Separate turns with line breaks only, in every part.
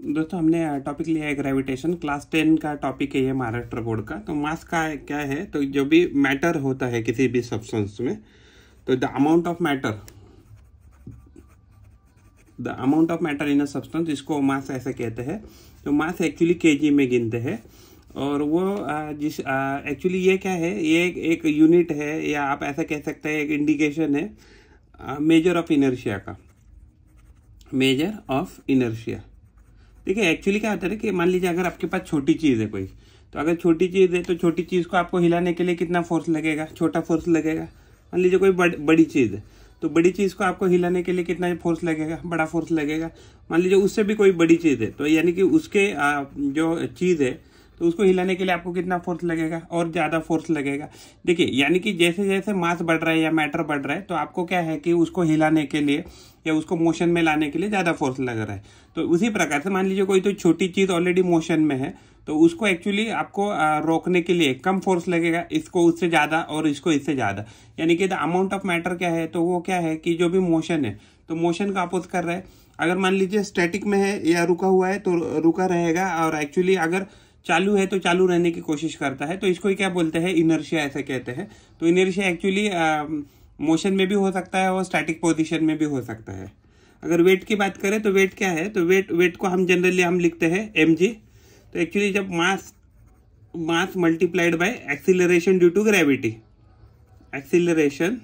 दोस्तों हमने टॉपिक लिया है ग्रेविटेशन। क्लास 10 का टॉपिक है ये महाराष्ट्र बोर्ड का। तो मास का क्या है, तो जो भी मैटर होता है किसी भी सब्सटेंस में, तो the amount of matter in a substance, इसको मास ऐसे कहते हैं। तो मास एक्चुअली केजी में गिनते हैं और वो जिस एक्चुअली ये क्या है, ये एक यूनिट है, या आप ऐसा कह सकते हैं एक इंडिकेशन है मेजर ऑफ इनर्शिया का। मेजर ऑफ इनर्शिया, देखिए एक्चुअली क्या होता है कि मान लीजिए अगर आपके पास छोटी चीज़ है कोई, तो अगर छोटी चीज़ है तो छोटी चीज़ को आपको हिलाने के लिए कितना फोर्स लगेगा, छोटा फोर्स लगेगा। मान लीजिए कोई बड़ी चीज़ है, तो बड़ी चीज़ को आपको हिलाने के लिए कितना फोर्स लगेगा, बड़ा फोर्स लगेगा। मान लीजिए उससे भी कोई बड़ी चीज़ है, तो यानी कि उसके जो चीज़ है तो उसको हिलाने के लिए आपको कितना फोर्स लगेगा, और ज़्यादा फोर्स लगेगा। देखिए यानी कि जैसे जैसे मास बढ़ रहा है या मैटर बढ़ रहा है, तो आपको क्या है कि उसको हिलाने के लिए या उसको मोशन में लाने के लिए ज़्यादा फोर्स लग रहा है। तो उसी प्रकार से मान लीजिए कोई तो छोटी चीज़ ऑलरेडी मोशन में है, तो उसको एक्चुअली आपको रोकने के लिए कम फोर्स लगेगा, इसको उससे ज़्यादा और इसको इससे ज़्यादा। यानी कि द अमाउंट ऑफ मैटर क्या है, तो वो क्या है कि जो भी मोशन है तो मोशन का अपोज कर रहा है। अगर मान लीजिए स्टैटिक में है या रुका हुआ है तो रुका रहेगा, और एक्चुअली अगर चालू है तो चालू रहने की कोशिश करता है, तो इसको क्या बोलते हैं, इनर्शिया ऐसे कहते हैं। तो इनर्शिया एक्चुअली मोशन में भी हो सकता है और स्टैटिक पोजीशन में भी हो सकता है। अगर वेट की बात करें तो वेट क्या है, तो वेट को हम जनरली हम लिखते हैं mg। तो एक्चुअली जब mass multiplied by acceleration due to gravity, acceleration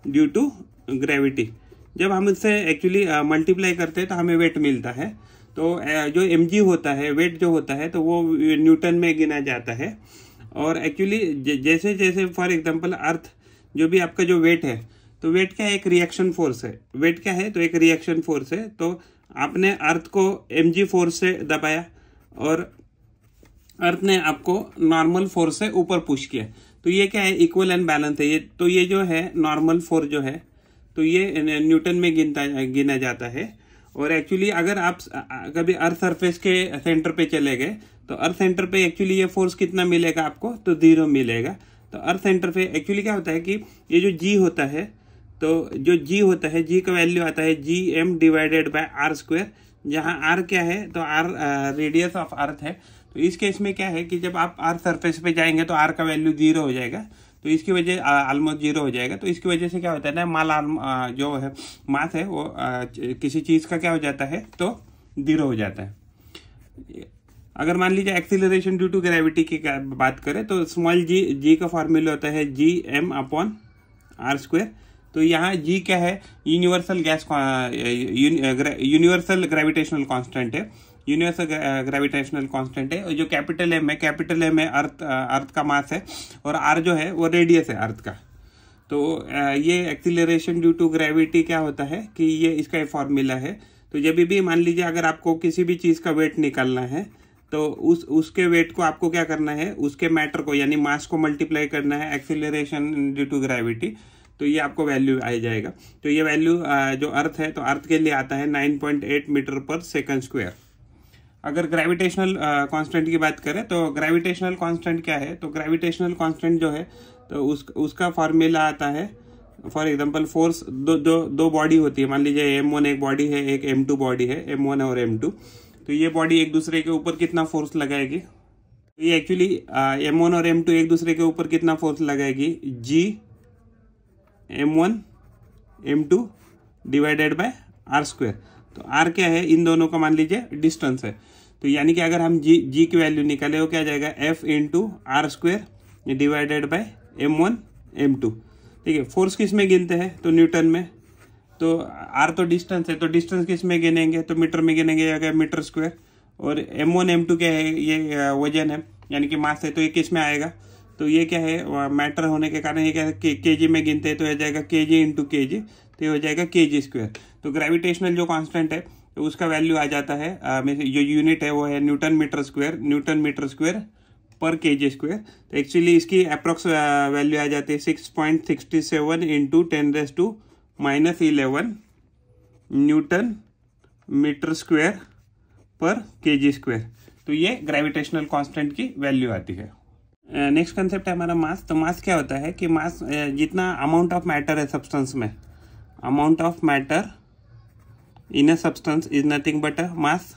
due to gravity, जब हम इससे एक्चुअली मल्टीप्लाई करते हैं तो हमें वेट मिलता है। तो जो mg होता है, वेट जो होता है, तो वो न्यूटन में गिना जाता है। और एक्चुअली जैसे जैसे फॉर एग्जांपल अर्थ, जो भी आपका जो वेट है, तो वेट क्या है, एक रिएक्शन फोर्स है। वेट क्या है, तो एक रिएक्शन फोर्स है। तो आपने अर्थ को mg फोर्स से दबाया और अर्थ ने आपको नॉर्मल फोर्स से ऊपर पुश किया, तो ये क्या है, इक्वल एंड बैलेंस है ये। तो ये जो है नॉर्मल फोर्स जो है, तो ये न्यूटन में गिना जाता है। और एक्चुअली अगर आप कभी अर्थ सरफेस के सेंटर पे चले गए, तो अर्थ सेंटर पे एक्चुअली ये फोर्स कितना मिलेगा आपको, तो 0 मिलेगा। तो अर्थ सेंटर पे एक्चुअली क्या होता है कि ये जो जी होता है, तो जो जी होता है, जी का वैल्यू आता है gm divided by R square, जहाँ आर क्या है, तो आर रेडियस ऑफ अर्थ है। तो इस केस में क्या है कि जब आप अर्थ सरफेस पे जाएंगे तो आर का वैल्यू 0 हो जाएगा, तो इसकी वजह ऑलमोस्ट 0 हो जाएगा। तो इसकी वजह से क्या होता है ना, जो है मास है वो किसी चीज का क्या हो जाता है, तो 0 हो जाता है। अगर मान लीजिए एक्सीलरेशन ड्यू टू ग्रेविटी की बात करें, तो स्मॉल जी का फॉर्मूला होता है gm अपॉन आर स्क्वायर। तो यहाँ g क्या है, यूनिवर्सल ग्रेविटेशनल कांस्टेंट है, यूनिवर्सल ग्रेविटेशनल कांस्टेंट है। और जो कैपिटल एम है अर्थ का मास है, और आर जो है वो रेडियस है अर्थ का। तो ये एक्सीलरेशन ड्यू टू ग्रेविटी क्या होता है कि ये इसका फॉर्मूला है। तो जब भी मान लीजिए अगर आपको किसी भी चीज़ का वेट निकालना है, तो उसके वेट को आपको क्या करना है, उसके मैटर को यानी मास को मल्टीप्लाई करना है एक्सीलरेशन ड्यू टू ग्रेविटी, तो ये आपको वैल्यू आ जाएगा। तो ये वैल्यू जो अर्थ है, तो अर्थ के लिए आता है 9.8 मीटर पर सेकंड स्क्वायर। अगर ग्रेविटेशनल कांस्टेंट की बात करें, तो ग्रेविटेशनल कांस्टेंट क्या है, तो ग्रेविटेशनल कांस्टेंट जो है, तो उसका फॉर्मूला आता है, फॉर एग्जांपल फोर्स, दो बॉडी होती है। मान लीजिए m1 एक बॉडी है, एक m2 बॉडी है, m1 और m2। तो ये बॉडी एक दूसरे के ऊपर कितना फोर्स लगाएगी, तो ये एक्चुअली m1 और m2 एक दूसरे के ऊपर कितना फोर्स लगाएगी, g m1 m2 divided by R square. तो आर क्या है, इन दोनों का मान लीजिए डिस्टेंस है। तो यानी कि अगर हम जी की वैल्यू निकाले, वो क्या जाएगा, f into R square divided by m1 m2। ठीक है, फोर्स किस में गिनते हैं, तो न्यूटन में। तो आर तो डिस्टेंस है, तो डिस्टेंस किस में गिनेंगे, तो मीटर में गिनेंगे, या मीटर स्क्वायर। और m1 m2 क्या है, ये वजन है यानी कि मास है, तो ये किस में आएगा, तो ये क्या है, मैटर होने के कारण ये क्या है, केजी में गिनते हैं, तो ये जाएगा kg इंटू केजी, तो ये हो जाएगा kg स्क्वायर। तो ग्रेविटेशनल जो कांस्टेंट है, तो उसका वैल्यू आ जाता है, जो यूनिट है वो है न्यूटन मीटर स्क्वायर पर kg स्क्वायर। तो एक्चुअली इसकी अप्रोक्स वैल्यू आ जाती है 6.67 इंटू 10⁻⁻11 न्यूटन मीटर स्क्वायर पर kg स्क्वायर। तो ये ग्रेविटेशनल कांस्टेंट की वैल्यू आती है। नेक्स्ट कंसेप्ट है हमारा मास। तो मास क्या होता है कि मास जितना अमाउंट ऑफ मैटर है सब्सटेंस में, amount of matter in a substance is nothing but a mass.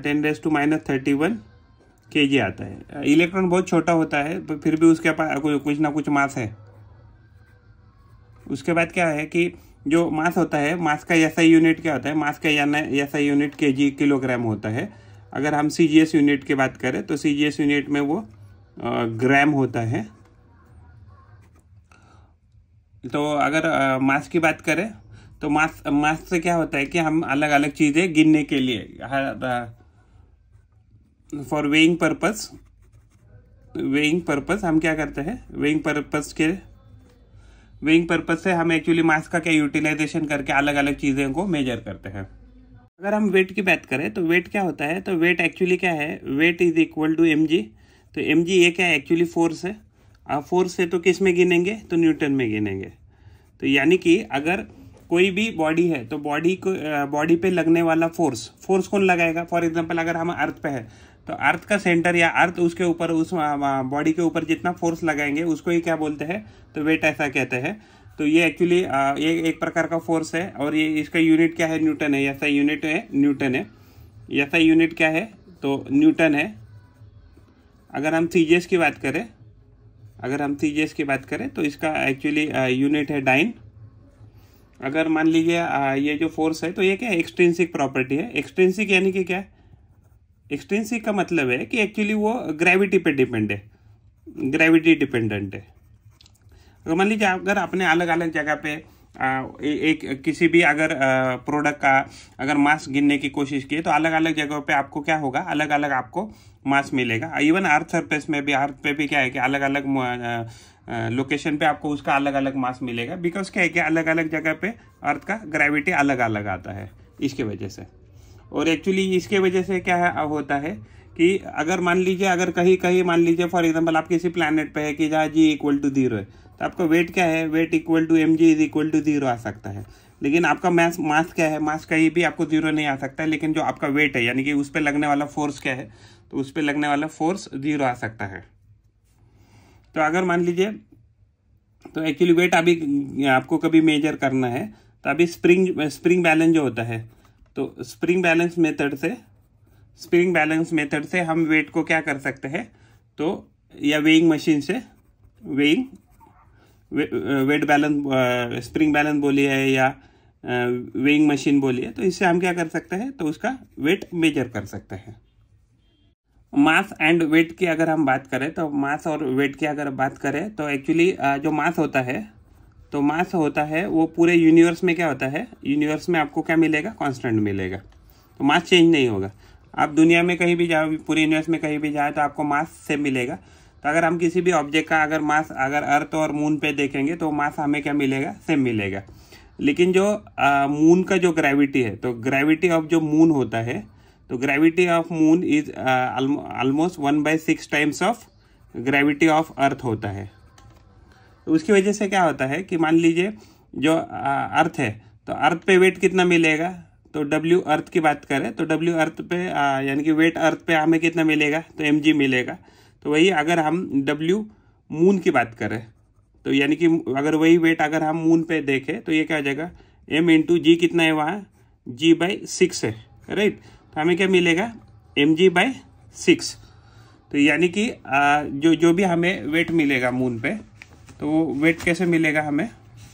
10⁻31 kg आता है। इलेक्ट्रॉन बहुत छोटा होता है तो फिर भी उसके पास कुछ ना कुछ मास है। उसके बाद क्या है कि जो मास होता है, मास का एसआई यूनिट क्या होता है, मास का एसआई यूनिट केजी किलोग्राम होता है। अगर हम सीजीएस यूनिट की बात करें तो सीजीएस यूनिट में वो ग्राम होता है। तो अगर मास की बात करें तो मास से क्या होता है कि हम अलग अलग चीज़ें गिनने के लिए फॉर वेइंग पर्पस हम क्या करते हैं, वेइंग पर्पस से हम एक्चुअली मास का क्या यूटिलाइजेशन करके अलग अलग चीज़ों को मेजर करते हैं। अगर हम वेट की बात करें तो वेट क्या होता है, तो वेट एक्चुअली क्या है, weight is equal to mg। तो mg ये क्या है, एक्चुअली फोर्स है। आप फोर्स है तो किस में गिनेंगे, तो न्यूटन में गिनेंगे। तो यानी कि अगर कोई भी बॉडी है तो बॉडी पे लगने वाला फोर्स कौन लगाएगा। फॉर एग्जांपल अगर हम अर्थ पे है तो अर्थ का सेंटर या अर्थ उसके ऊपर, उस बॉडी के ऊपर जितना फोर्स लगाएंगे उसको ही क्या बोलते हैं, तो वेट ऐसा कहते हैं। तो ये एक्चुअली ये एक प्रकार का फोर्स है और ये इसका यूनिट क्या है, न्यूटन है। ऐसा यूनिट है न्यूटन है। ऐसा यूनिट क्या है, तो न्यूटन है। अगर हम सीजीएस की बात करें तो इसका एक्चुअली यूनिट है डाइन। अगर मान लीजिए ये जो फोर्स है तो ये क्या है, एक्सट्रिंसिक प्रॉपर्टी है। एक्सट्रिंसिक यानी कि क्या है, एक्सट्रिंसिक का मतलब है कि एक्चुअली वो ग्रेविटी पे डिपेंड है, ग्रेविटी डिपेंडेंट है। अगर मान लीजिए अगर आपने अलग अलग जगह पे एक किसी भी अगर प्रोडक्ट का अगर मास गिनने की कोशिश की तो अलग अलग जगहों पे आपको क्या होगा, अलग अलग आपको मास मिलेगा। इवन अर्थ सरफेस में भी, अर्थ पे भी क्या है कि अलग अलग लोकेशन पे आपको उसका अलग अलग मास मिलेगा। बिकॉज क्या है कि अलग अलग जगह पे अर्थ का ग्रेविटी अलग अलग आता है इसके वजह से। और एक्चुअली इसके वजह से क्या होता है कि अगर मान लीजिए अगर कहीं मान लीजिए फॉर एग्जांपल आप किसी प्लैनेट पे है कि जहाँ g इक्वल टू 0 है तो आपका वेट क्या है, weight equal to mg is equal to 0 आ सकता है। लेकिन आपका मास क्या है, मास कहीं भी आपको 0 नहीं आ सकता है। लेकिन जो आपका वेट है यानी कि उस पर लगने वाला फोर्स क्या है, तो उस पर लगने वाला फोर्स 0 आ सकता है। तो अगर मान लीजिए तो एक्चुअली वेट अभी आपको कभी मेजर करना है तो अभी स्प्रिंग बैलेंस जो होता है, तो स्प्रिंग बैलेंस मेथड से हम वेट को क्या कर सकते हैं, तो या वेइंग मशीन से वेट बैलेंस, स्प्रिंग बैलेंस बोलिए या वेइंग मशीन बोलिए, तो इससे हम क्या कर सकते हैं, तो उसका वेट मेजर कर सकते हैं। मास एंड वेट की अगर हम बात करें तो मास और वेट की अगर बात करें तो एक्चुअली जो मास होता है, तो मास होता है वो पूरे यूनिवर्स में क्या होता है, यूनिवर्स में आपको क्या मिलेगा, कांस्टेंट मिलेगा। तो मास चेंज नहीं होगा। आप दुनिया में कहीं भी जाओ, पूरे यूनिवर्स में कहीं भी जाए तो आपको मास सेम मिलेगा। तो अगर हम किसी भी ऑब्जेक्ट का अगर मास अगर अर्थ और मून पे देखेंगे तो मास हमें क्या मिलेगा, सेम मिलेगा। लेकिन जो मून का जो ग्रेविटी है, तो ग्रेविटी ऑफ जो मून होता है, तो gravity of moon is almost 1/6 times of gravity of earth होता है। तो उसकी वजह से क्या होता है कि मान लीजिए जो अर्थ है तो अर्थ पे वेट कितना मिलेगा, तो डब्ल्यू अर्थ की बात करें तो डब्ल्यू अर्थ पे यानी कि वेट अर्थ पे हमें कितना मिलेगा, तो mg मिलेगा। तो वही अगर हम W मून की बात करें तो यानी कि अगर वही वेट अगर हम मून पे देखें तो ये क्या हो जाएगा, m इंटू जी कितना है वहाँ, g/6 है, राइट। तो हमें क्या मिलेगा, mg/6। तो यानी कि जो भी हमें वेट मिलेगा मून पे, तो वो वेट कैसे मिलेगा हमें,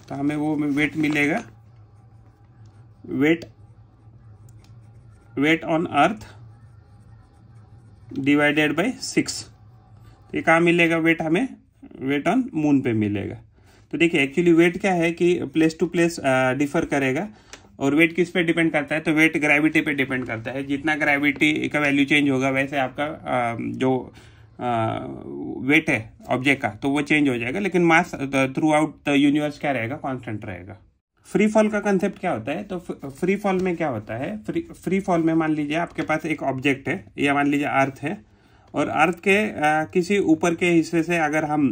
तो हमें वो वेट मिलेगा weight on earth divided by 6। तो ये कहाँ मिलेगा वेट, हमें वेट ऑन मून पे मिलेगा। तो देखिए एक्चुअली वेट क्या है कि प्लेस टू प्लेस डिफर करेगा, और वेट किस पे डिपेंड करता है, तो वेट ग्रेविटी पे डिपेंड करता है। जितना ग्रेविटी का वैल्यू चेंज होगा वैसे आपका जो वेट है ऑब्जेक्ट का तो वो चेंज हो जाएगा, लेकिन मास थ्रू आउट द यूनिवर्स क्या रहेगा, कांस्टेंट रहेगा। फ्री फॉल का कंसेप्ट क्या होता है, तो फ्री फॉल में क्या होता है, फ्री फॉल में मान लीजिए आपके पास एक ऑब्जेक्ट है, या मान लीजिए अर्थ है, और अर्थ के किसी ऊपर के हिस्से से अगर हम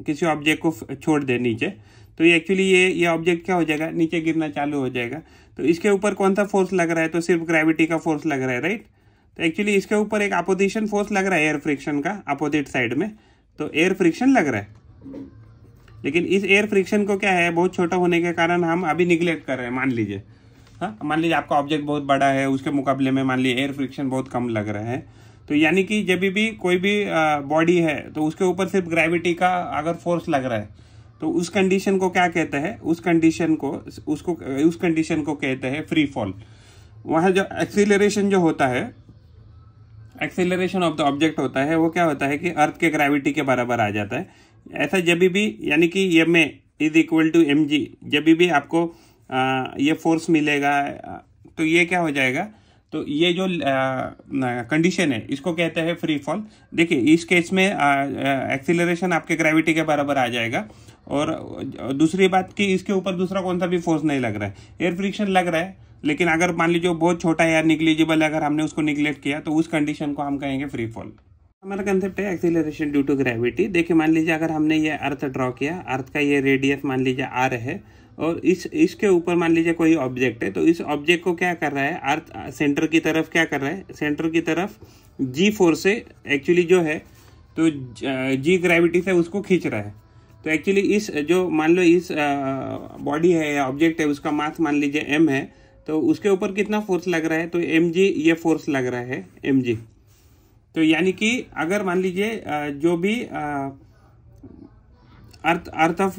किसी ऑब्जेक्ट को छोड़ दें नीचे, तो ये एक्चुअली ये ऑब्जेक्ट क्या हो जाएगा, नीचे गिरना चालू हो जाएगा। तो इसके ऊपर कौन सा फोर्स लग रहा है, तो सिर्फ ग्रेविटी का फोर्स लग रहा है, राइट। तो एक्चुअली इसके ऊपर एक अपोजिशन फोर्स लग रहा है एयर फ्रिक्शन का अपोजिट साइड में, तो एयर फ्रिक्शन लग रहा है। लेकिन इस एयर फ्रिक्शन को क्या है, बहुत छोटा होने के कारण हम अभी निगलेक्ट कर रहे हैं। मान लीजिए मान लीजिए आपका ऑब्जेक्ट बहुत बड़ा है, उसके मुकाबले में मान लीजिए एयर फ्रिक्शन बहुत कम लग रहा है। तो यानी कि जब भी कोई भी बॉडी है तो उसके ऊपर सिर्फ ग्रेविटी का अगर फोर्स लग रहा है, तो उस कंडीशन को क्या कहते हैं, उस कंडीशन को कहते हैं फ्री फॉल। वहाँ जो एक्सीलरेशन जो होता है, एक्सीलरेशन ऑफ द ऑब्जेक्ट होता है, वो क्या होता है कि अर्थ के ग्रेविटी के बराबर आ जाता है। ऐसा जब भी यानी कि m is equal to mg, जब भी आपको ये फोर्स मिलेगा तो ये क्या हो जाएगा, तो ये जो कंडीशन है इसको कहते हैं फ्री फॉल। देखिए इस केस में एक्सीलरेशन आपके ग्रेविटी के बराबर आ जाएगा, और दूसरी बात कि इसके ऊपर दूसरा कौन सा भी फोर्स नहीं लग रहा है, एयर फ्रिक्शन लग रहा है, लेकिन अगर मान लीजिए बहुत छोटा या निग्लिजिबल अगर हमने उसको निग्लेक्ट किया तो उस कंडीशन को हम कहेंगे फ्री फॉल। हमारा कंसेप्ट है एक्सीलरेशन ड्यू टू ग्रेविटी। देखिए मान लीजिए अगर हमने ये अर्थ ड्रॉ किया, अर्थ का ये रेडियस मान लीजिए r है, और इसके ऊपर मान लीजिए कोई ऑब्जेक्ट है, तो इस ऑब्जेक्ट को क्या कर रहा है, अर्थ सेंटर की तरफ क्या कर रहा है, सेंटर की तरफ जी फोर्स से एक्चुअली जो है तो जी ग्रेविटी से उसको खींच रहा है। तो एक्चुअली इस जो मान लो इस बॉडी है या ऑब्जेक्ट है, उसका मास मान लीजिए m है, तो उसके ऊपर कितना फोर्स लग रहा है, तो mg ये फोर्स लग रहा है mg। तो यानी कि अगर मान लीजिए जो भी अर्थ ऑफ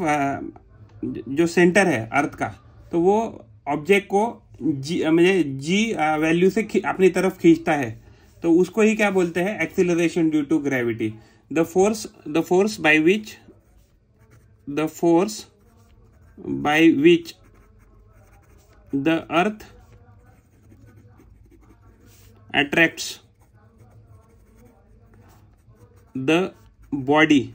जो सेंटर है अर्थ का, तो वो ऑब्जेक्ट को जी वैल्यू से अपनी तरफ खींचता है, तो उसको ही क्या बोलते हैं, acceleration due to gravity. The force by which the earth attracts the body,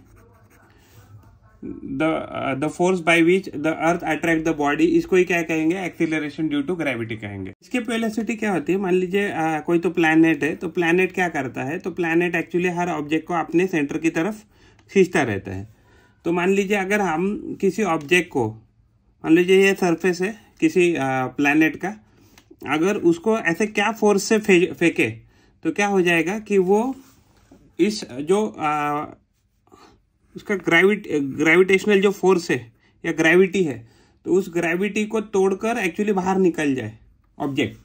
the force by which the earth attract the body, इसको ही क्या कहेंगे, एक्सीलरेशन ड्यू टू ग्रेविटी कहेंगे। इसकी वेलोसिटी क्या होती है, मान लीजिए कोई तो प्लैनेट है, तो प्लैनेट क्या करता है, तो प्लैनेट एक्चुअली हर ऑब्जेक्ट को अपने सेंटर की तरफ खींचता रहता है। तो मान लीजिए अगर हम किसी ऑब्जेक्ट को, मान लीजिए ये सरफेस है किसी प्लैनेट का, अगर उसको ऐसे क्या फोर्स से फेंके तो क्या हो जाएगा कि वो इस जो उसका ग्रेविटेशनल जो फोर्स है या ग्रेविटी है, तो उस ग्रेविटी को तोड़कर एक्चुअली बाहर निकल जाए ऑब्जेक्ट।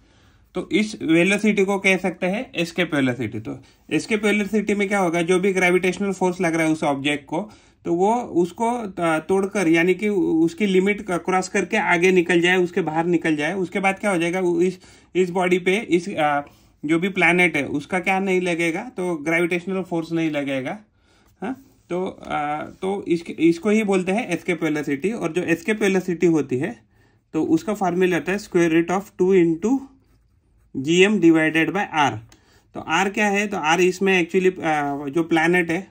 तो इस वेलोसिटी को कह सकते हैं एस्केप वेलोसिटी। तो एस्केप वेलोसिटी में क्या होगा, जो भी ग्रेविटेशनल फोर्स लग रहा है उस ऑब्जेक्ट को, तो वो उसको तोड़कर यानी कि उसकी लिमिट क्रॉस करके आगे निकल जाए, उसके बाहर निकल जाए। उसके बाद क्या हो जाएगा, इस बॉडी पे इस जो भी प्लैनेट है उसका क्या नहीं लगेगा, तो ग्रेविटेशनल फोर्स नहीं लगेगा। हाँ, तो इसको ही बोलते हैं एस्केप वेलोसिटी। और जो एस्केप वेलोसिटी होती है तो उसका फार्मूला होता है square root of 2 × gm divided by r। तो r क्या है, तो r इसमें एक्चुअली जो प्लैनेट है,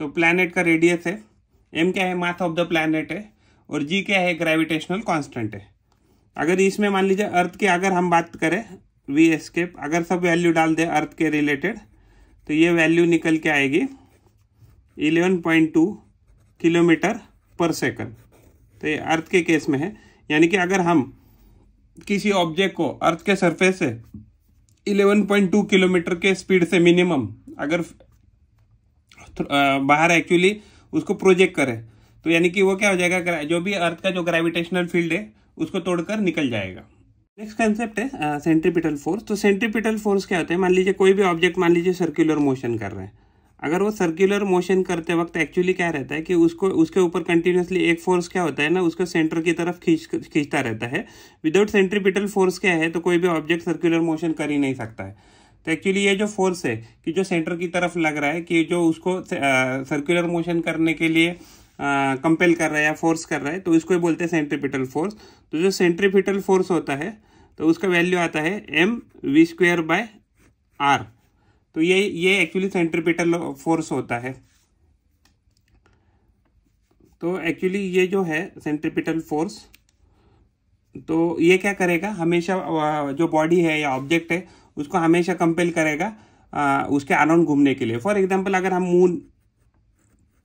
तो प्लैनेट का रेडियस है, m क्या है, मास ऑफ द प्लैनेट है, और g क्या है, ग्रेविटेशनल कांस्टेंट है। अगर इसमें मान लीजिए अर्थ की अगर हम बात करें v एस्केप, अगर सब वैल्यू डाल दे अर्थ के रिलेटेड, तो ये वैल्यू निकल के आएगी 11.2 किलोमीटर पर सेकंड। तो ये अर्थ के केस में है, यानी कि अगर हम किसी ऑब्जेक्ट को अर्थ के सरफेस से 11.2 किलोमीटर के स्पीड से मिनिमम अगर बाहर एक्चुअली उसको प्रोजेक्ट करे, तो यानी कि वो क्या हो जाएगा, जो भी अर्थ का जो ग्रेविटेशनल फील्ड है उसको तोड़कर निकल जाएगा। नेक्स्ट कंसेप्ट है सेंट्रीपिटल फोर्स। तो सेंट्रीपिटल फोर्स क्या होता है, मान लीजिए कोई भी ऑब्जेक्ट मान लीजिए सर्कुलर मोशन कर रहे हैं, अगर वो सर्कुलर मोशन करते वक्त एक्चुअली क्या रहता है कि उसको उसके ऊपर कंटिन्यूसली एक फोर्स क्या होता है ना, उसको सेंटर की तरफ खींचता रहता है। विदाउट सेंट्रीपिटल फोर्स क्या है, तो कोई भी ऑब्जेक्ट सर्कुलर मोशन कर ही नहीं सकता है। तो एक्चुअली ये जो फोर्स है कि जो सेंटर की तरफ लग रहा है, कि जो उसको सर्कुलर मोशन करने के लिए कंपेल कर रहा है या फोर्स कर रहा है, तो इसको बोलते हैं सेंट्रीपिटल फोर्स। तो जो सेंट्रीपिटल फोर्स होता है तो उसका वैल्यू आता है mv²/r। तो ये एक्चुअली सेंट्रीपिटल फोर्स होता है। तो एक्चुअली ये जो है सेंट्रीपिटल फोर्स, तो ये क्या करेगा, हमेशा जो बॉडी है या ऑब्जेक्ट है उसको हमेशा कंपेल करेगा उसके अराउंड घूमने के लिए। फॉर एग्जांपल अगर हम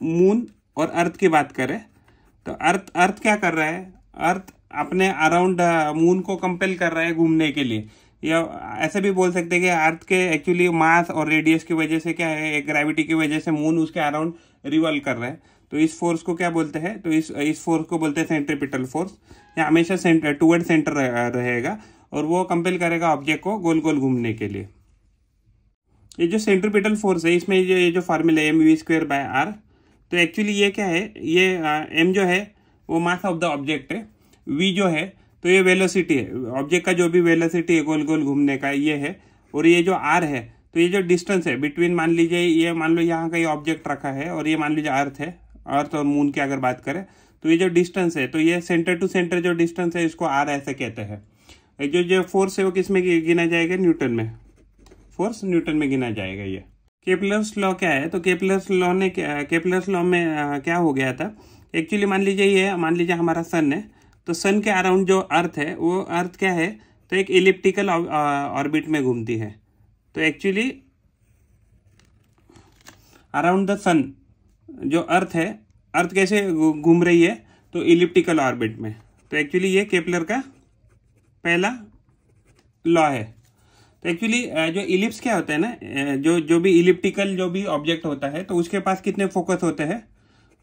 मून और अर्थ की बात करें, तो अर्थ क्या कर रहा है, अर्थ अपने अराउंड मून को कंपेल कर रहा है घूमने के लिए। या ऐसे भी बोल सकते हैं कि अर्थ के एक्चुअली मास और रेडियस की वजह से क्या है, ग्रेविटी की वजह से मून उसके अराउंड रिवॉल्व कर रहा है। तो इस फोर्स को क्या बोलते हैं, तो इस फोर्स को बोलते हैं सेंट्रीपिटल फोर्स। या हमेशा टुवर्ड सेंटर रहेगा और वो कंपेल करेगा ऑब्जेक्ट को गोल गोल घूमने के लिए। ये जो सेंट्रीपिटल फोर्स है, इसमें ये जो फार्मूला है mv²/r, तो एक्चुअली ये क्या है, ये m जो है वो मास ऑफ द ऑब्जेक्ट है, v जो है तो ये वेलोसिटी है, ऑब्जेक्ट का जो भी वेलोसिटी है गोल गोल घूमने का ये है, और ये जो r है तो ये जो डिस्टेंस है बिटवीन, मान लीजिए ये मान लो यहाँ का ये ऑब्जेक्ट रखा है और ये मान लीजिए अर्थ है, अर्थ और मून की अगर बात करें तो ये जो डिस्टेंस है, तो ये सेंटर टू सेंटर जो डिस्टेंस है इसको r ऐसे कहते हैं। जो फोर्स है वो किस में गिना जाएगा, न्यूटन में, फोर्स न्यूटन में गिना जाएगा। ये केपलर्स लॉ क्या है, तो केपलर्स लॉ में क्या हो गया था, एक्चुअली मान लीजिए हमारा सन है, तो सन के अराउंड जो अर्थ है वो अर्थ क्या है, तो एक इलिप्टिकल ऑर्बिट में घूमती है। तो एक्चुअली अराउंड द सन जो अर्थ है, अर्थ कैसे घूम रही है, तो इलिप्टिकल ऑर्बिट में। तो एक्चुअली ये केपलर का पहला लॉ है। तो एक्चुअली जो इलिप्स क्या होता है ना, जो भी इलिप्टिकल जो भी ऑब्जेक्ट होता है तो उसके पास कितने फोकस होते हैं,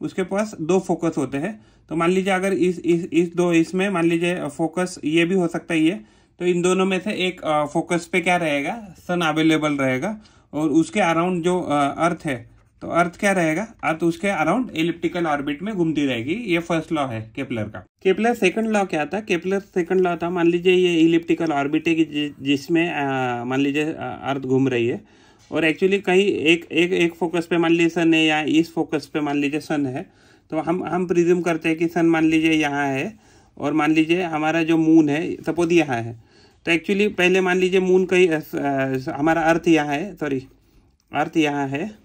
उसके पास 2 फोकस होते हैं। तो मान लीजिए अगर इसमें मान लीजिए फोकस ये भी हो सकता है ये, तो इन दोनों में से एक फोकस पे क्या रहेगा, सन अवेलेबल रहेगा, और उसके अराउंड जो अर्थ है, तो अर्थ क्या रहेगा, अर्थ उसके अराउंड एलिप्टिकल ऑर्बिट में घूमती रहेगी। ये फर्स्ट लॉ है केपलर का। केपलर सेकंड लॉ क्या था, केपलर सेकंड लॉ था, मान लीजिए ये इलिप्टिकल ऑर्बिट है जिसमें मान लीजिए अर्थ घूम रही है, और एक्चुअली कहीं एक फोकस पे मान लीजिए सन है, या इस फोकस पे मान लीजिए सन है। तो हम प्रिज्यूम करते हैं कि सन मान लीजिए यहाँ है, और मान लीजिए हमारा जो मून है सपोज यहाँ है। तो एक्चुअली पहले मान लीजिए मून कहीं, हमारा अर्थ यहाँ है, सॉरी अर्थ यहाँ है,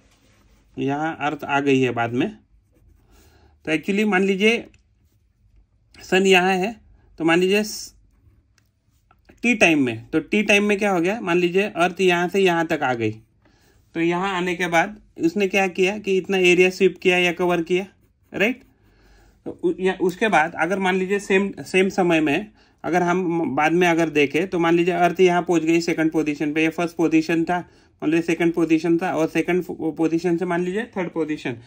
यहाँ अर्थ आ गई है बाद में। तो एक्चुअली मान लीजिए सन यहाँ है, तो मान लीजिए टी टाइम में, तो टी टाइम में क्या हो गया, मान लीजिए अर्थ यहाँ से यहाँ तक आ गई। तो यहाँ आने के बाद उसने क्या किया कि इतना एरिया स्वीप किया या कवर किया, राइट। तो उसके बाद अगर मान लीजिए सेम समय में अगर हम बाद में अगर देखें, तो मान लीजिए अर्थ यहाँ पहुँच गई सेकंड पोजीशन पे, ये फर्स्ट पोजीशन था, मान लीजिए सेकंड पोजीशन था, और सेकंड पोजीशन से मान लीजिए थर्ड पोजीशन,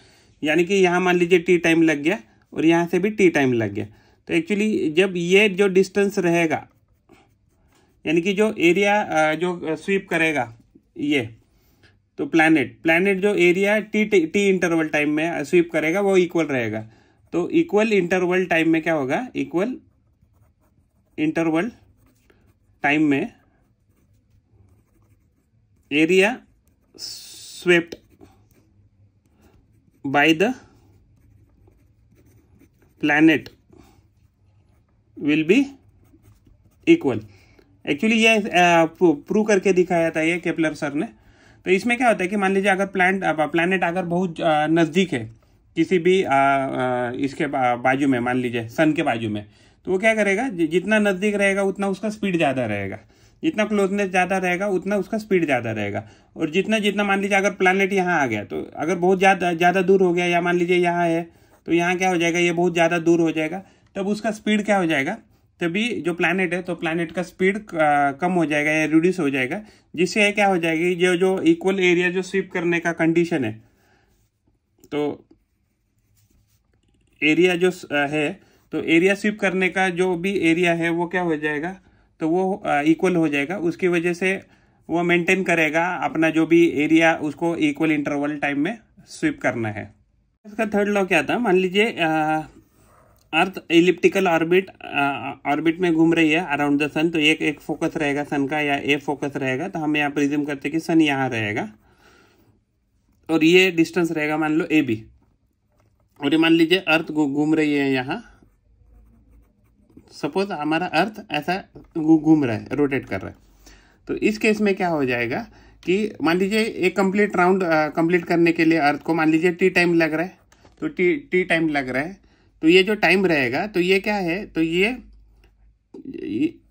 यानी कि यहाँ मान लीजिए टी टाइम लग गया और यहाँ से भी टी टाइम लग गया। तो एक्चुअली जब ये जो डिस्टेंस रहेगा, यानी कि जो एरिया जो स्वीप करेगा ये, तो प्लैनेट जो एरिया टी इंटरवल टाइम में स्वीप करेगा वो इक्वल रहेगा। तो इक्वल इंटरवल टाइम में क्या होगा, इक्वल इंटरवल टाइम में area swept by the planet will be equal. Actually ये प्रूव करके दिखाया था ये केपलर सर ने। तो इसमें क्या होता है कि मान लीजिए अगर प्लैनेट अगर बहुत नज़दीक है किसी भी इसके बाजू में, मान लीजिए सन के बाजू में, तो वो क्या करेगा, जितना नज़दीक रहेगा उतना उसका स्पीड ज़्यादा रहेगा, जितना क्लोजनेस ज़्यादा रहेगा उतना उसका स्पीड ज़्यादा रहेगा। और जितना मान लीजिए अगर प्लैनेट यहाँ आ गया, तो अगर बहुत ज़्यादा दूर हो गया, या मान लीजिए यहाँ है तो यहाँ क्या हो जाएगा, ये बहुत ज़्यादा दूर हो जाएगा, तब उसका स्पीड क्या हो जाएगा, तभी जो प्लैनेट है तो प्लैनेट का स्पीड कम हो जाएगा या रिड्यूस हो जाएगा, जिससे क्या हो जाएगी, जो इक्वल एरिया जो स्वीप करने का कंडीशन है, तो एरिया जो है, तो एरिया स्वीप करने का जो भी एरिया है वो क्या हो जाएगा, तो वो इक्वल हो जाएगा। उसकी वजह से वो मेंटेन करेगा अपना जो भी एरिया, उसको इक्वल इंटरवल टाइम में स्वीप करना है। इसका थर्ड लॉ क्या था, मान लीजिए अर्थ एलिप्टिकल ऑर्बिट में घूम रही है अराउंड द सन, तो एक फोकस रहेगा सन का या ए फोकस रहेगा, तो हम यहाँ प्रिज्यूम करते हैं कि सन यहाँ रहेगा और ये डिस्टेंस रहेगा मान लो ए बी, और ये मान लीजिए अर्थ घूम रही है यहाँ, सपोज हमारा अर्थ ऐसा घूम रहा है, रोटेट कर रहा है। तो इस केस में क्या हो जाएगा कि मान लीजिए एक कंप्लीट राउंड कंप्लीट करने के लिए अर्थ को मान लीजिए टी टाइम लग रहा है, तो टी टाइम लग रहा है, तो ये जो टाइम रहेगा तो ये क्या है, तो ये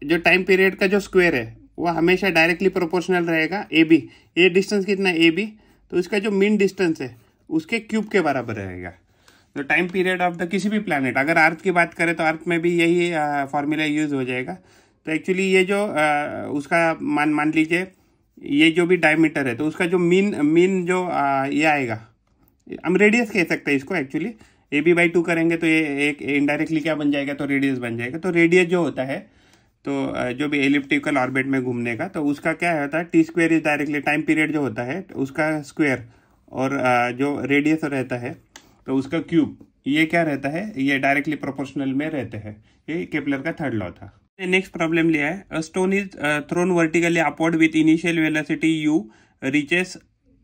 जो टाइम पीरियड का जो स्क्वायर है वो हमेशा डायरेक्टली प्रोपोर्शनल रहेगा ए बी। ये डिस्टेंस कितना है ए बी, तो इसका जो मीन डिस्टेंस है उसके क्यूब के बराबर रहेगा। तो टाइम पीरियड ऑफ द किसी भी प्लैनेट, अगर अर्थ की बात करें तो अर्थ में भी यही फॉर्मूला यूज हो जाएगा। तो एक्चुअली ये जो उसका मान लीजिए ये जो भी डायमीटर है, तो उसका जो मीन जो ये आएगा, हम रेडियस कह सकते हैं इसको। एक्चुअली ए बी बाई 2 करेंगे तो ये एक इनडायरेक्टली क्या बन जाएगा, तो रेडियस बन जाएगा। तो रेडियस जो होता है, तो जो भी एलिप्टिकल ऑर्बिट में घूमने का, तो उसका क्या होता है, T square is directly time period जो होता है उसका स्क्वायर, और जो रेडियस रहता है तो उसका क्यूब, ये क्या रहता है, ये डायरेक्टली प्रोपोर्शनल में रहते हैं। ये केपलर का थर्ड लॉ था। नेक्स्ट प्रॉब्लम लिया है, a stone is thrown vertically upward with initial velocity u reaches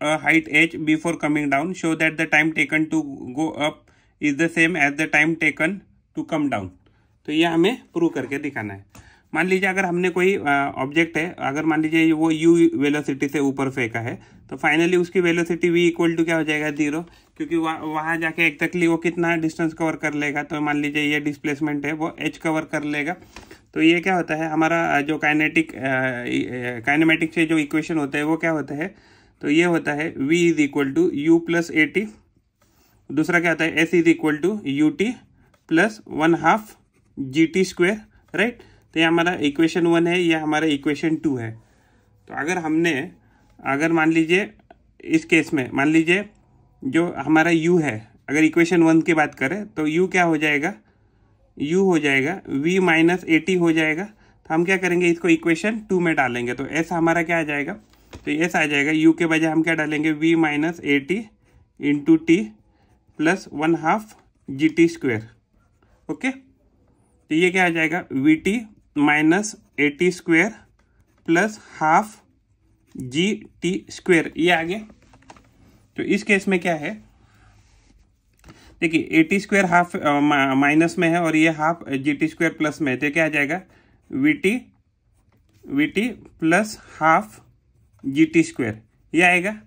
a height h before coming down, show that the time taken to go up is the same as the time taken to come down. तो ये हमें prove करके दिखाना है। मान लीजिए अगर हमने कोई ऑब्जेक्ट है, अगर मान लीजिए वो u वेलोसिटी से ऊपर फेंका है, तो फाइनली उसकी वेलोसिटी v इक्वल टू क्या हो जाएगा, 0, क्योंकि वहाँ जाके एग्जैक्टली वो कितना डिस्टेंस कवर कर लेगा। तो मान लीजिए ये डिस्प्लेसमेंट है वो h कवर कर लेगा। तो ये क्या होता है, हमारा जो काइनेमेटिक से जो इक्वेशन होता है वो क्या होता है, तो ये होता है v is equal to u plus A T, दूसरा क्या होता है s is equal to U T plus 1/2 G T square, right. तो ये हमारा इक्वेशन 1 है, ये हमारा इक्वेशन 2 है। तो अगर मान लीजिए इस केस में मान लीजिए जो हमारा u है, अगर इक्वेशन 1 की बात करें तो u क्या हो जाएगा, u हो जाएगा v माइनस ए टी हो जाएगा। तो हम क्या करेंगे, इसको इक्वेशन 2 में डालेंगे, तो s हमारा क्या आ जाएगा, तो s आ जाएगा, u के बजाय हम क्या डालेंगे, v minus A T into T plus 1/2 G T square. Okay, तो ये क्या आ जाएगा, we T minus A T square plus half ji T square, ये आ गया। तो इस केस में क्या है, देखिए A T square half minus में है और ये हाफ जी टी स्क्वेयर प्लस में है, तो क्या आ जाएगा, we T plus half ji T square, ये आएगा,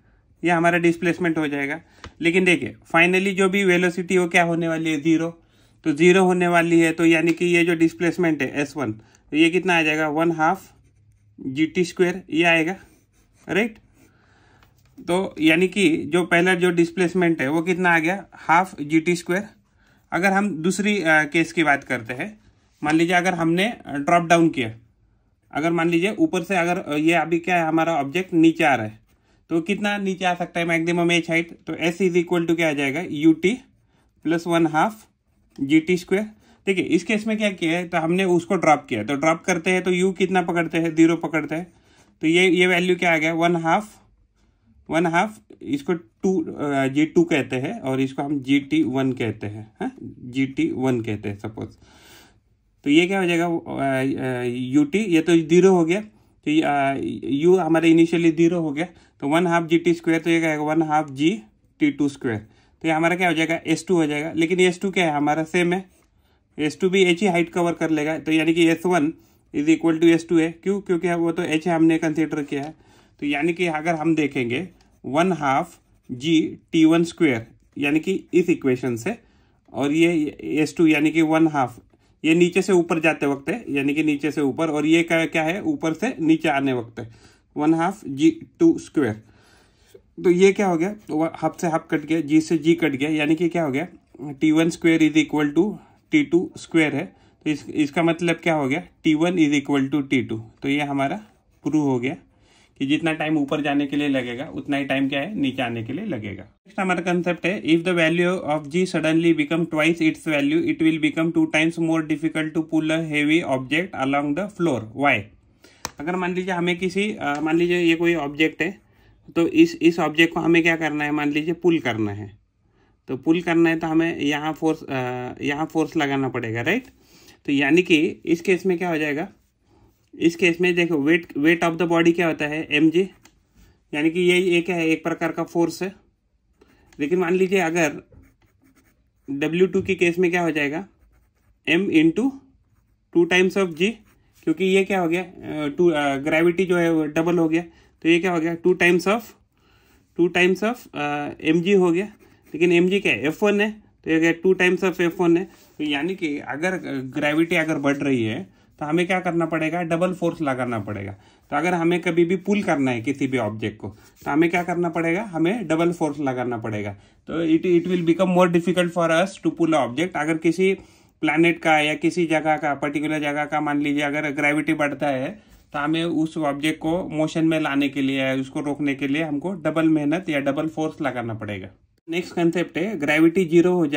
ये हमारा डिस्प्लेसमेंट हो जाएगा। लेकिन देखिए फाइनली जो भी वेलोसिटी वो क्या होने वाली है, 0, तो 0 होने वाली है। तो यानी कि ये जो डिस्प्लेसमेंट है s1, तो ये कितना आ जाएगा, 1/2 जी टी स्क्वेयर, ये आएगा, राइट। तो यानी कि जो पहला जो डिस्प्लेसमेंट है वो कितना आ गया, हाफ जी टी स्क्वेयर। अगर हम दूसरी केस की बात करते हैं, मान लीजिए अगर हमने ड्रॉप डाउन किया, अगर मान लीजिए ऊपर से अगर ये अभी क्या है, हमारा ऑब्जेक्ट नीचे आ रहा है, तो कितना नीचे आ सकता है, मैक्सिमम एच हाइट, तो s इज इक्वल टू क्या आ जाएगा, you T plus 1/2 G T square. देखिए इस केस में क्या किया है, तो हमने उसको ड्रॉप किया, तो ड्रॉप करते हैं तो u कितना पकड़ते हैं, 0 पकड़ते हैं, तो ये वैल्यू क्या आ गया, 1/2, इसको जी टू कहते हैं और इसको हम जी टी 1 कहते हैं, जी टी 1 कहते हैं सपोज। तो ये क्या हो जाएगा, यू टी, ये तो 0 हो गया, तो u हमारे इनिशियली 0 हो गया, तो 1/2 जी टी स्क्वायर, तो ये क्या आएगा, 1/2 जी टी टू स्क्वायर। तो ये हमारा क्या हो जाएगा, s2 हो जाएगा। लेकिन s2 क्या है, हमारा सेम है, s2 भी h ही हाइट कवर कर लेगा, तो यानी कि s1 is equal to s2 है। क्यों, क्योंकि वो तो h हमने कंसिडर किया है। तो यानी कि अगर हम देखेंगे 1/2 जी टी 1 स्क्वायर, यानी कि इस इक्वेशन से, और ये s2 यानी कि 1/2, ये नीचे से ऊपर जाते वक्त है, यानी कि नीचे से ऊपर, और ये क्या है, ऊपर से नीचे आने वक्त है, 1/2 जी टू स्क्वायर। तो ये क्या हो गया, तो हाफ से हाफ कट गया, जी से जी कट गया, यानी कि क्या हो गया, t1 square is equal to t2 square है। तो इसका मतलब क्या हो गया, t1 is equal to t2। तो ये हमारा प्रूव हो गया कि जितना टाइम ऊपर जाने के लिए लगेगा उतना ही टाइम क्या है नीचे आने के लिए लगेगा। नेक्स्ट हमारा कंसेप्ट है, if the value of G suddenly become twice its value it will become 2 times more difficult to pull a heavy object along the floor. Why? अगर मान लीजिए हमें किसी मान लीजिए ये कोई ऑब्जेक्ट है, तो इस ऑब्जेक्ट को हमें क्या करना है, मान लीजिए पुल करना है। तो पुल करना है तो हमें यहाँ फोर्स लगाना पड़ेगा, राइट। तो यानी कि इस केस में क्या हो जाएगा, इस केस में देखो वेट ऑफ द बॉडी क्या होता है, mg, यानी कि ये क्या है, एक प्रकार का फोर्स है। लेकिन मान लीजिए अगर W2 के केस में क्या हो जाएगा, m into 2 times of g, क्योंकि ये क्या हो गया, ग्रेविटी जो है वो डबल हो गया, तो ये क्या हो गया 2 times ऑफ mg हो गया। लेकिन mg क्या है, F1 है, तो ये 2 times ऑफ F1 है। तो यानी कि अगर ग्रेविटी अगर बढ़ रही है तो हमें क्या करना पड़ेगा, डबल फोर्स लगाना पड़ेगा। तो अगर हमें कभी भी पुल करना है किसी भी ऑब्जेक्ट को, तो हमें क्या करना पड़ेगा, हमें डबल फोर्स लगाना पड़ेगा। तो it will become more difficult for us to pull object. अगर किसी प्लैनेट का या किसी जगह का, पर्टिकुलर जगह का मान लीजिए अगर ग्रेविटी बढ़ता है, तो हमें उस ऑब्जेक्ट को मोशन में लाने के लिए, उसको रोकने के लिए हमको डबल मेहनत या डबल फोर्स लगाना पड़ेगा। नेक्स्ट कंसेप्ट है, ग्रेविटी जीरो हो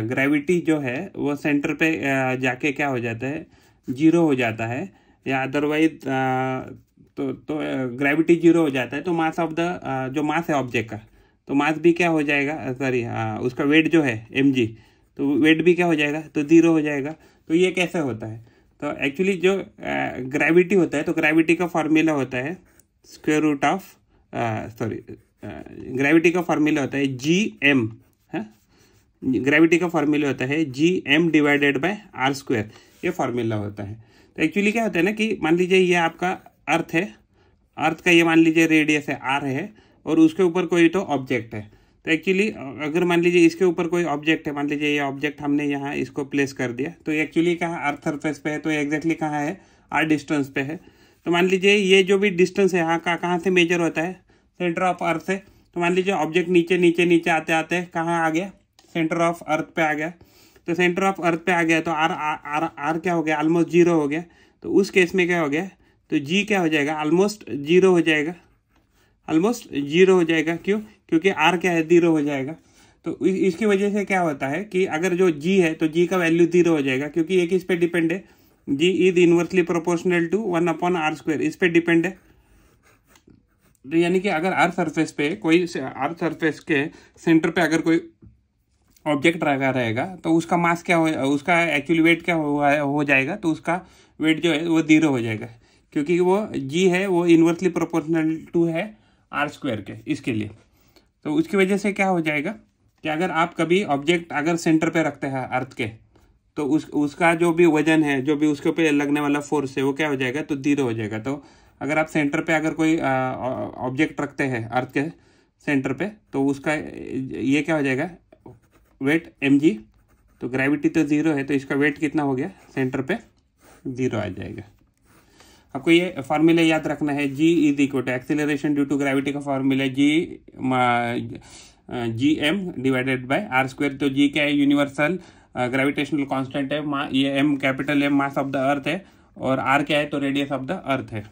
ग्रेविटी जो है वो सेंटर पे जाके क्या हो जाता है, जीरो हो जाता है, या अदरवाइज तो ग्रेविटी जीरो हो जाता है। तो मास ऑफ द जो मास है ऑब्जेक्ट का, तो मास भी क्या हो जाएगा, सॉरी उसका वेट जो है mg, तो वेट भी क्या हो जाएगा, तो जीरो हो जाएगा। तो ये कैसे होता है, तो एक्चुअली जो ग्रेविटी होता है, तो ग्रेविटी का फॉर्मूला होता है स्क्वायर रूट ऑफ ग्रेविटी का फॉर्मूला होता है gm है, ग्रेविटी का फॉर्मूला होता है gm divided by r square, ये फॉर्मूला होता है। तो एक्चुअली क्या होता है ना कि मान लीजिए ये आपका अर्थ है, अर्थ का ये मान लीजिए रेडियस है r है, और उसके ऊपर कोई तो ऑब्जेक्ट है। तो एक्चुअली अगर मान लीजिए इसके ऊपर कोई ऑब्जेक्ट है, मान लीजिए ये ऑब्जेक्ट हमने यहाँ इसको प्लेस कर दिया, तो एक्चुअली कहाँ अर्थ सरफेस पे है, तो एग्जैक्टली कहाँ है, r डिस्टेंस पे है। तो मान लीजिए ये जो भी डिस्टेंस है यहाँ का कहाँ से मेजर होता है, सेंटर ऑफ अर्थ से। तो मान लीजिए ऑब्जेक्ट नीचे नीचे नीचे आते आते कहाँ आ गया, सेंटर ऑफ अर्थ पे आ गया। तो सेंटर ऑफ अर्थ पे आ गया तो आर क्या हो गया, ऑलमोस्ट जीरो हो गया। तो उस केस में क्या हो गया, तो जी क्या हो जाएगा, ऑलमोस्ट जीरो हो जाएगा, ऑलमोस्ट जीरो हो जाएगा। क्यों, क्योंकि आर क्या है, जीरो हो जाएगा। तो इसकी वजह से क्या होता है कि अगर जो जी है तो जी का वैल्यू जीरो हो जाएगा, क्योंकि ये किस पे डिपेंड है, g is inversely proportional to 1/r square, इस पे डिपेंड है। तो यानी कि अगर अर्थ सरफेस पे कोई, अर्थ सरफेस के सेंटर पे अगर कोई ऑब्जेक्ट रखा रहेगा, तो उसका मास क्या हो, उसका एक्चुअली वेट क्या हो जाएगा, तो उसका वेट जो है वो जीरो हो जाएगा, क्योंकि वो जी है वो इनवर्सली प्रोपोर्शनल टू है r स्क्वायर के, इसके लिए। तो उसकी वजह से क्या हो जाएगा कि अगर आप कभी ऑब्जेक्ट अगर सेंटर पे रखते हैं अर्थ के, तो उसका जो भी वजन है, जो भी उसके ऊपर लगने वाला फोर्स है, वो क्या हो जाएगा, तो जीरो हो जाएगा। तो अगर आप सेंटर पे अगर कोई ऑब्जेक्ट रखते हैं अर्थ के सेंटर पे, तो उसका ये क्या हो जाएगा, वेट mg, तो ग्रेविटी तो जीरो है, तो इसका वेट कितना हो गया, सेंटर पे जीरो आ जाएगा। आपको ये फार्मूला याद रखना है, g is equal to acceleration due to gravity का formula gm divided by r square. तो g क्या है, यूनिवर्सल ग्रेविटेशनल कांस्टेंट है, ये m capital M mass of the earth है, और r क्या है, तो रेडियस ऑफ द अर्थ है।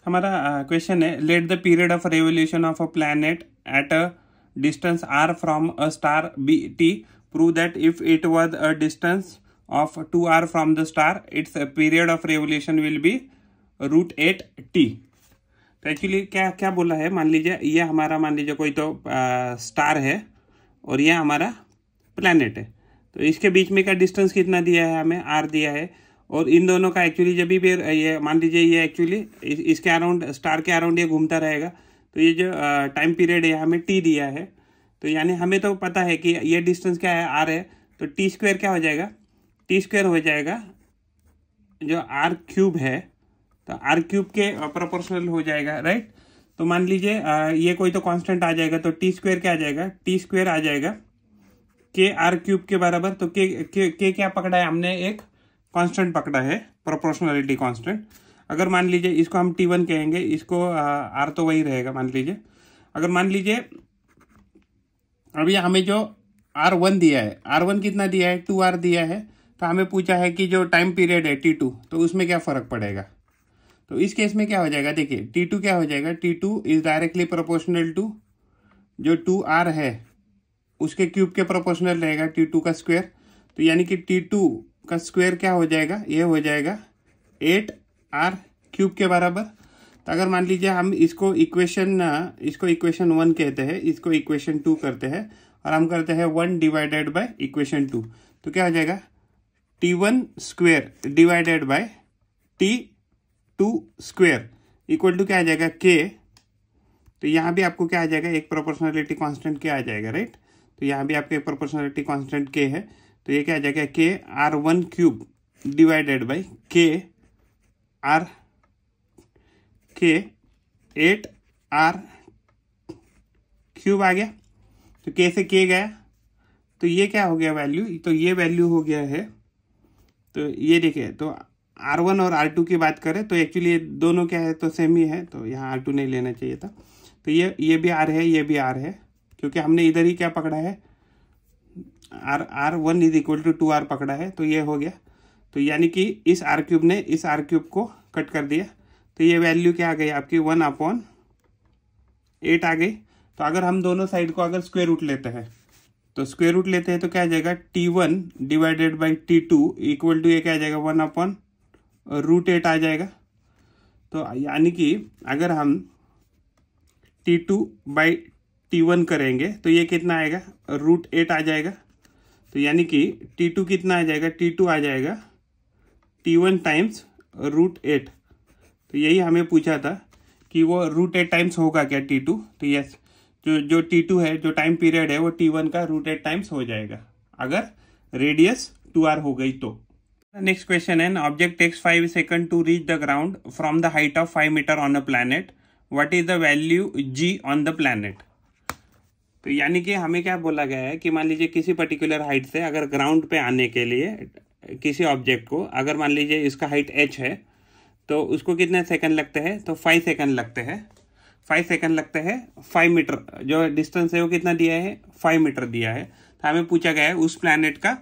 हमारा क्वेश्चन है, let the period of revolution of a planet at a distance r from a star t, prove that if it was a distance of 2r from the star, its period of revolution will be √8t। तो actually क्या बोला है, मान लीजिए ये हमारा, मान लीजिए कोई तो स्टार है और ये हमारा प्लैनेट है, तो इसके बीच में का डिस्टेंस कितना दिया है, हमें r दिया है। और इन दोनों का एक्चुअली जब भी ये मान लीजिए ये एक्चुअली इसके अराउंड, स्टार के अराउंड ये घूमता रहेगा, तो ये जो टाइम पीरियड है हमें t दिया है। तो यानी हमें तो पता है कि ये डिस्टेंस क्या है, r है, तो टी स्क्वायर क्या हो जाएगा, टी स्क्वायर हो जाएगा जो r क्यूब है, तो r क्यूब के प्रोपोर्शनल हो जाएगा, राइट। तो मान लीजिए ये कोई तो कांस्टेंट आ जाएगा, तो टी स्क्वायर क्या आ जाएगा, टी स्क्वायर आ जाएगा के r क्यूब के बराबर। तो के क्या पकड़ा है हमने, एक कांस्टेंट पकड़ा है, प्रोपोर्शनलिटी कांस्टेंट। अगर मान लीजिए इसको हम t1 कहेंगे, इसको r तो वही रहेगा मान लीजिए। अगर मान लीजिए अभी हमें जो r1 दिया है, r1 कितना दिया है, 2r दिया है, तो हमें पूछा है कि जो टाइम पीरियड है t2, तो उसमें क्या फर्क पड़ेगा। तो इस केस में क्या हो जाएगा, देखिए T2 क्या हो जाएगा, T2 is directly proportional to जो 2R है उसके क्यूब के प्रोपोर्शनल रहेगा T2 का स्क्वायर। तो यानी कि T2 का स्क्वायर क्या हो जाएगा, ये हो जाएगा 8R क्यूब के बराबर। तो अगर मान लीजिए हम इसको इक्वेशन 1 कहते हैं, इसको इक्वेशन 2 करते हैं और हम करते हैं 1 डिवाइडेड बाय इक्वेशन 2, तो क्या हो जाएगा T1 square divided by T2 square equal to क्या आ जाएगा K। तो यहाँ भी आपको क्या आ जाएगा, एक प्रोपोर्शनलिटी कांस्टेंट K आ जाएगा, राइट। तो यहाँ भी आपके प्रोपोर्शनलिटी कांस्टेंट K है, तो ये क्या आ जाएगा K R1 cube divided by K 8R cube आ गया। तो K से K गया, तो ये क्या हो गया वैल्यू, तो ये वैल्यू हो गया है। तो ये देखिए, तो R1 और R2 की बात करें तो एक्चुअली ये दोनों क्या है, तो सेम ही है, तो यहाँ R2 नहीं लेना चाहिए था। तो ये भी R है, ये भी R है, क्योंकि हमने इधर ही क्या पकड़ा है, R1 is equal to 2R पकड़ा है, तो ये हो गया। तो यानी कि इस R क्यूब ने इस R क्यूब को कट कर दिया, तो ये वैल्यू क्या आ गई आपकी 1/8 आ गई। तो अगर हम दोनों साइड को अगर स्क्वायर रूट लेते हैं, तो स्क्वायर रूट लेते हैं तो क्या आ जाएगा T1 divided by T2 equal to ये क्या आ जाएगा 1/√8 आ जाएगा। तो यानी कि अगर हम T2 बाई T1 करेंगे तो ये कितना आएगा, √8 आ जाएगा। तो यानी कि T2 कितना आ जाएगा, T2 आ जाएगा T1 टाइम्स √8। तो यही हमें पूछा था कि वो √8 टाइम्स होगा क्या T2। तो यस, जो T2 है, जो टाइम पीरियड है, वो T1 का √8 टाइम्स हो जाएगा अगर रेडियस 2R हो गई तो। नेक्स्ट क्वेश्चन है, object takes 5 second to reach the ground from the height of 5 metre on a planet, what is the value G on the planet. तो यानी कि हमें क्या बोला गया है कि मान लीजिए किसी पर्टिकुलर हाइट से अगर ग्राउंड पे आने के लिए किसी ऑब्जेक्ट को, अगर मान लीजिए इसका हाइट h है, तो उसको कितने सेकंड लगते हैं, तो 5 सेकंड लगते हैं। 5 सेकंड लगते हैं, 5 मीटर जो डिस्टेंस है वो कितना दिया है, 5 मीटर दिया है। तो हमें पूछा गया है उस प्लैनेट का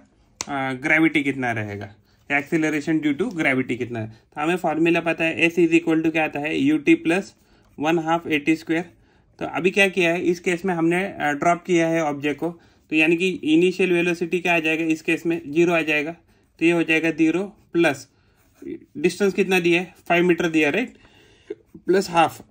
ग्रेविटी कितना रहेगा, एक्सीलरेशन ड्यू टू ग्रेविटी कितना है। तो हमें फॉर्मूला पता है, S इज इक्वल टू क्या आता है, ut प्लस 1/2 AT स्क्वायर। तो अभी क्या किया है, इस केस में हमने ड्रॉप किया है ऑब्जेक्ट को, तो यानी कि इनिशियल वेलोसिटी क्या आ जाएगा, इस केस में 0 आ जाएगा। तो ये हो जाएगा 0 प्लस डिस्टेंस कितना दिया है, 5 मीटर दिया, राइट, प्लस हाफ।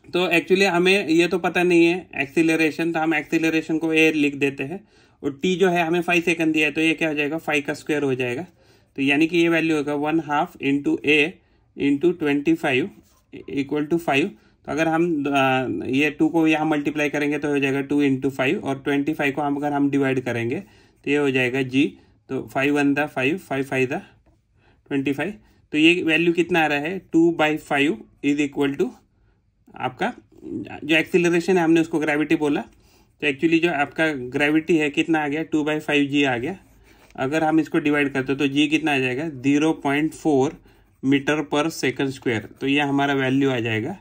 तो एक्चुअली हमें ये तो पता नहीं है एक्सीलरेशन, तो हम एक्सीलरेशन को a लिख देते हैं, और t जो है हमें 5 सेकंड दिया है, तो ये क्या हो जाएगा 5 का स्क्वायर हो जाएगा। तो यानी कि ये वैल्यू होगा 1/2 into a into 25 equal to 5। तो अगर हम ये 2 को यहाँ मल्टीप्लाई करेंगे तो हो जाएगा 2 इंटू 5, और 25 को अगर हम डिवाइड करेंगे तो ये हो जाएगा G। तो 5 1 दा 5, 5 5 दा 25। तो ये वैल्यू कितना आ रहा है, 2/5 इज इक्वल टू आपका जो एक्सीलरेशन है, हमने उसको ग्रेविटी बोला, तो एक्चुअली जो आपका ग्रेविटी है कितना आ गया, 2/5 G आ गया। अगर हम इसको डिवाइड करते तो G कितना आ जाएगा, 0.4 मीटर पर सेकंड स्क्वायर। तो ये हमारा वैल्यू आ जाएगा।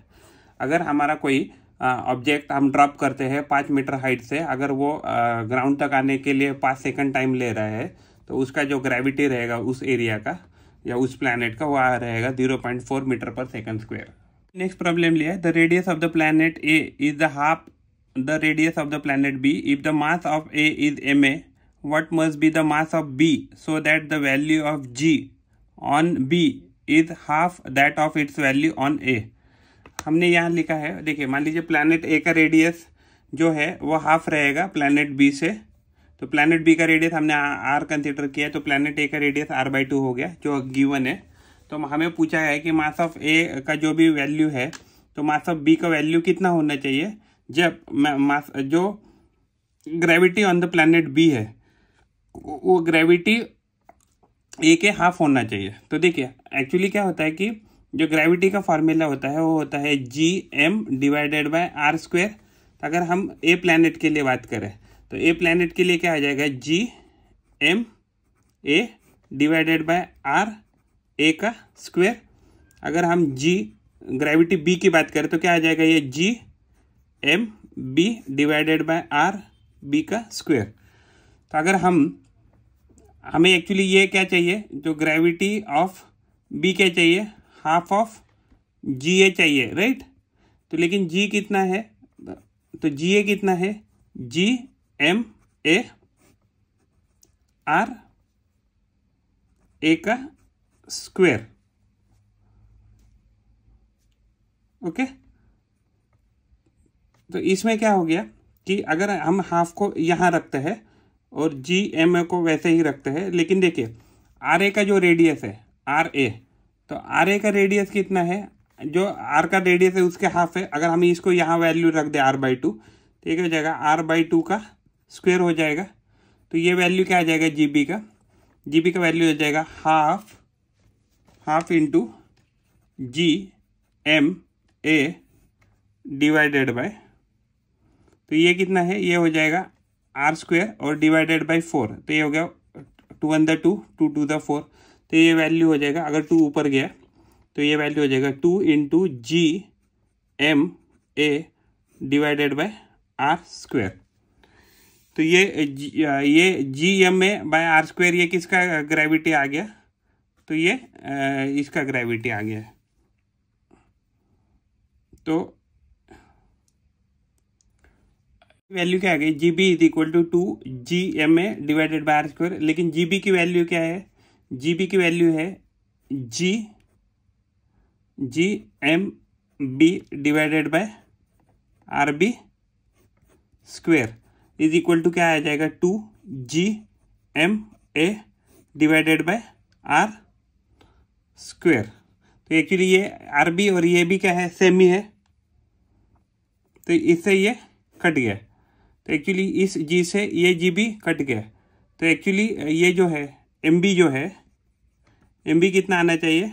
अगर हमारा कोई ऑब्जेक्ट हम ड्रॉप करते हैं 5 मीटर हाइट से, अगर वो ग्राउंड तक आने के लिए 5 सेकंड टाइम ले रहा है, तो उसका जो ग्रेविटी रहेगा उस एरिया का या उस प्लैनेट का, वो रहेगा 0.4 मीटर पर सेकंड स्क्वायर। नेक्स्ट प्रॉब्लम लिया है, the radius of the planet A is the half the radius of the planet B। If the mass of A is ma, what must be the mass of B so that the value of G on B is half that of its value on A। हमने यहाँ लिखा है, देखिए मान लीजिए planet A का radius जो है वो हाफ रहेगा प्लैनेट B से। तो प्लैनेट B का रेडियस हमने R कंसिडर किया, तो प्लैनेट A का रेडियस R/2 हो गया जो गिवन है। तो हमें पूछा है कि मास ऑफ A का जो भी वैल्यू है, तो मास ऑफ B का वैल्यू कितना होना चाहिए जब मास जो gravity on the planet B है वो ग्रेविटी A के हाफ होना चाहिए। तो देखिए एक्चुअली क्या होता है कि जो ग्रेविटी का फॉर्मूला होता है वो होता है Gm divided by R square. अगर हम A प्लैनेट के लिए बात करें तो A प्लैनेट के लिए क्या आ जाएगा, Gm A divided by R A का स्क्वायर। अगर हम G ग्रेविटी B की बात करें तो क्या आ जाएगा, ये Gm B divided by R B का स्क्वायर। तो अगर हमें एक्चुअली ये क्या चाहिए, जो ग्रेविटी ऑफ B क्या चाहिए, हाफ ऑफ जी ए चाहिए, राइट। तो लेकिन जी कितना है, तो जी ए कितना है, G M A R A का स्क्वायर, ओके। तो इसमें क्या हो गया कि अगर हम हाफ को यहाँ रखते हैं और जी एम ए को वैसे ही रखते हैं, लेकिन देखिए आर ए का जो रेडियस है आर ए, तो आर ए का रेडियस कितना है, जो आर का रेडियस है उसके हाफ है। अगर हम इसको यहाँ वैल्यू रख दे r/2, तो ये क्या हो जाएगा, r/2 का स्क्वायर हो जाएगा। तो ये वैल्यू क्या आ जाएगा, जीबी का वैल्यू हो जाएगा half into G M A divided by, तो ये कितना है, ये हो जाएगा r² और डिवाइडेड बाय 4, तो ये हो गया 2 1 2 2 2 4, तो ये वैल्यू हो जाएगा, अगर 2 ऊपर गया तो ये वैल्यू हो जाएगा 2 into G M A divided by r²। तो ये जी एम ए बाय r², ये किसका ग्रेविटी आ गया, तो ये इसका ग्रेविटी आ गया है। तो वैल्यू क्या आ गई, G B is equal to 2 G M A divided by r², लेकिन जी बी की वैल्यू क्या है, जी बी की वैल्यू है G M B divided by r² is equal to क्या आ जाएगा, 2 G M A divided by r²। तो एक्चुअली ये r/b और ये भी क्या है, सेम ही है, तो इससे ये कट गया। तो एक्चुअली इस जी से ये जी भी कट गया। तो एक्चुअली ये जो है एम बी जो है, एम बी कितना आना चाहिए,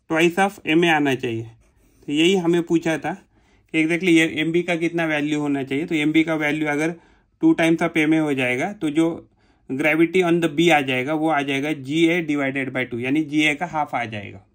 ट्वाइस ऑफ एम ए आना चाहिए। तो यही हमें पूछा था कि एग्जैक्टली ये एम बी का कितना वैल्यू होना चाहिए। तो एम बी का वैल्यू अगर 2 टाइम्स ऑफ एम ए हो जाएगा, तो जो ग्रेविटी ऑन द बी आ जाएगा वो आ जाएगा जी ए डिवाइडेड बाय 2, यानी जी ए का हाफ आ जाएगा।